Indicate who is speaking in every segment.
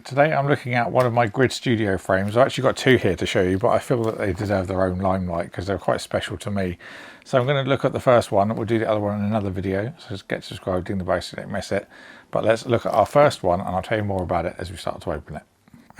Speaker 1: Today I'm looking at one of my Grid Studio frames. I've actually got two here to show you, but I feel that they deserve their own limelight because they're quite special to me. So I'm going to look at the first one. We'll do the other one in another video, so just get subscribed, ding the bell so you don't miss it. But let's look at our first one and I'll tell you more about it as we start to open it.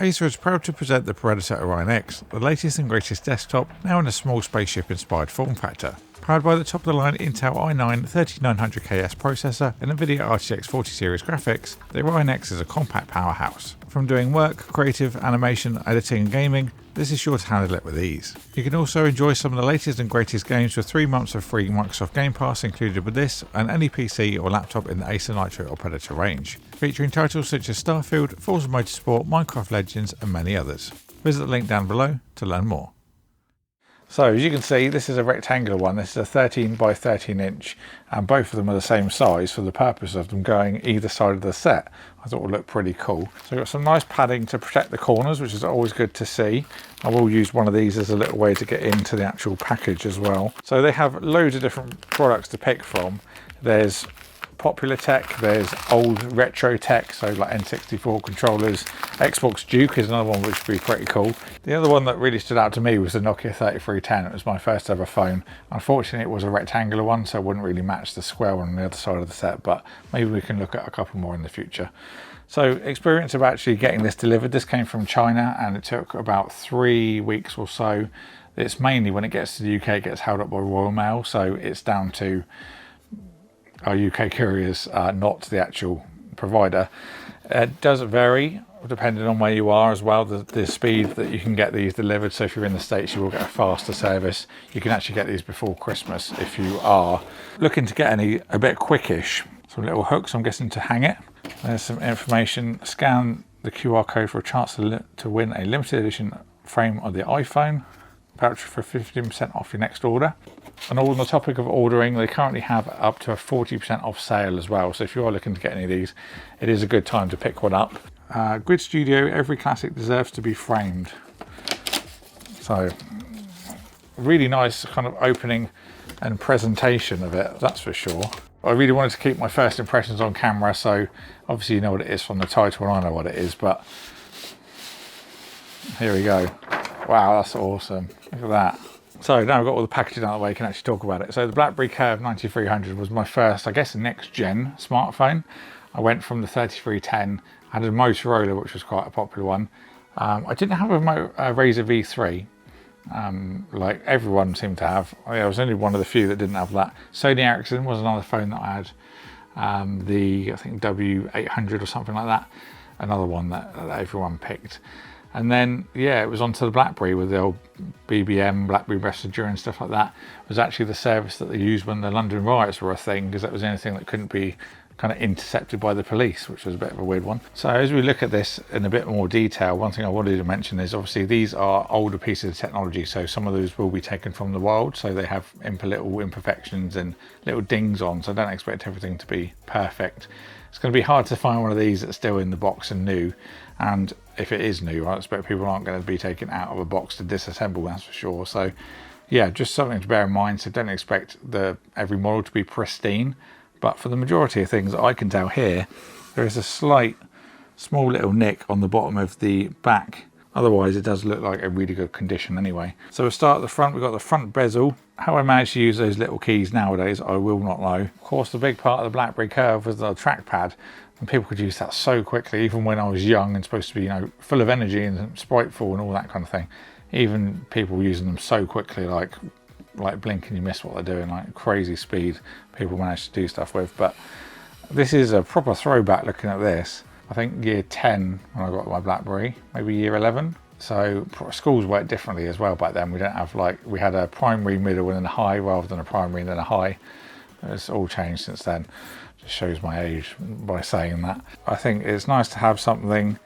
Speaker 1: Acer is proud to present the Predator Orion X, the latest and greatest desktop, now in a small spaceship inspired form factor. Powered by the top-of-the-line Intel i9 3900KS processor and NVIDIA RTX 40 series graphics, the Orion X is a compact powerhouse. From doing work, creative, animation, editing and gaming, this is sure to handle it with ease. You can also enjoy some of the latest and greatest games with 3 months of free Microsoft Game Pass included with this and any PC or laptop in the Acer Nitro or Predator range, featuring titles such as Starfield, Forza Motorsport, Minecraft Legends and many others. Visit the link down below to learn more. So as you can see, this is a rectangular one. This is a 13 by 13 inch and both of them are the same size for the purpose of them going either side of the set. I thought it would look pretty cool. So we've got some nice padding to protect the corners, which is always good to see. I will use one of these as a little way to get into the actual package as well. So they have loads of different products to pick from. There's popular tech, there's old retro tech, so like N64 controllers. Xbox Duke is another one which would be pretty cool. The other one that really stood out to me was the Nokia 3310. It was my first ever phone. Unfortunately it was a rectangular one, so it wouldn't really match the square one on the other side of the set, but maybe we can look at a couple more in the future. So experience of actually getting this delivered. This came from China and it took about 3 weeks or so. It's mainly when it gets to the UK it gets held up by Royal Mail, so it's down to our UK couriers, not the actual provider. It does vary depending on where you are as well, the speed that you can get these delivered. So if you're in the States you will get a faster service. You can actually get these before Christmas if you are looking to get any a bit quickish. Some little hooks, I'm guessing, to hang it. There's some information. Scan the QR code for a chance to win a limited edition frame of the iPhone. Voucher for 15% off your next order. And all on the topic of ordering, they currently have up to a 40% off sale as well. So if you are looking to get any of these, it is a good time to pick one up. Grid Studio, every classic deserves to be framed. So really nice kind of opening and presentation of it, that's for sure. I really wanted to keep my first impressions on camera, so obviously you know what it is from the title and I know what it is, but here we go. Wow, that's awesome. Look at that. So now I've got all the packaging out of the way, I can actually talk about it. So the Blackberry Curve 9300 was my first, I guess, next gen smartphone. I went from the 3310, I had a Motorola, which was quite a popular one. I didn't have a Razer V3, like everyone seemed to have. I was only one of the few that didn't have that. Sony Ericsson was another phone that I had. I think W800 or something like that. Another one that everyone picked. And then, yeah, it was onto the BlackBerry with the old BBM, BlackBerry Messenger and stuff like that. It was actually the service that they used when the London riots were a thing, because that was the only thing that couldn't be kind of intercepted by the police, which was a bit of a weird one. So as we look at this in a bit more detail, one thing I wanted to mention is obviously these are older pieces of technology, so some of those will be taken from the wild, so they have little imperfections and little dings on, so don't expect everything to be perfect. It's going to be hard to find one of these that's still in the box and new, and if it is new, I expect people aren't going to be taken out of a box to disassemble, that's for sure. So yeah, just something to bear in mind. So don't expect every model to be pristine, but for the majority of things that I can tell here, there is a small little nick on the bottom of the back. Otherwise it does look like a really good condition anyway. So we'll start at the front. We've got the front bezel. How I managed to use those little keys nowadays, I will not know. Of course, the big part of the Blackberry Curve was the trackpad, and people could use that so quickly, even when I was young and supposed to be, you know, full of energy and spriteful and all that kind of thing. Even people using them so quickly, like blink and you miss what they're doing, like crazy speed people manage to do stuff with. But this is a proper throwback looking at this. I think year 10 when I got my BlackBerry, maybe year 11. So schools worked differently as well back then. We don't have we had a primary, middle and then a high rather than a primary and then a high. It's all changed since then. Just shows my age by saying that. I think it's nice to have something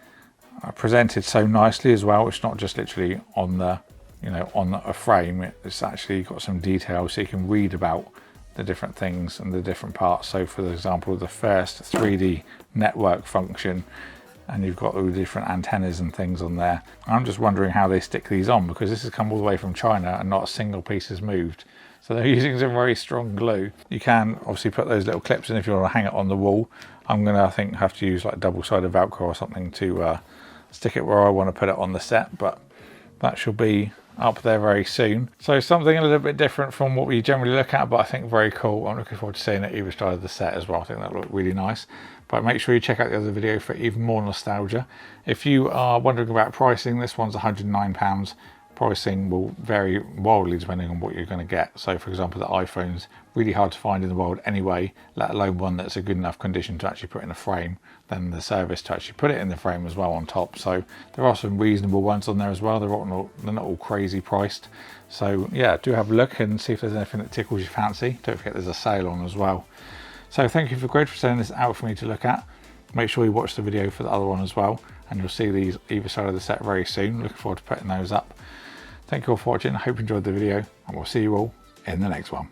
Speaker 1: presented so nicely as well. It's not just literally on on a frame. It's actually got some detail so you can read about the different things and the different parts. So for example, the first 3D network function, and you've got all the different antennas and things on there. I'm just wondering how they stick these on, because this has come all the way from China and not a single piece has moved. So they're using some very strong glue. You can obviously put those little clips in if you want to hang it on the wall. I'm gonna, I think, have to use like double-sided Velcro or something to stick it where I want to put it on the set, but that should be up there very soon. So something a little bit different from what we generally look at, but I think very cool. I'm looking forward to seeing it either side of the set as well. I think that'll look really nice. But make sure you check out the other video for even more nostalgia. If you are wondering about pricing, this one's £109. Pricing will vary wildly depending on what you're going to get. So for example, the iPhone's really hard to find in the world anyway, let alone one that's a good enough condition to actually put in a frame, then the service to actually put it in the frame as well on top. So there are some reasonable ones on there as well. They're not all crazy priced. So yeah, do have a look and see if there's anything that tickles your fancy. Don't forget there's a sale on as well. So thank you for Grid for sending this out for me to look at. Make sure you watch the video for the other one as well, and you'll see these either side of the set very soon. Looking forward to putting those up. Thank you all for watching. I hope you enjoyed the video, and we'll see you all in the next one.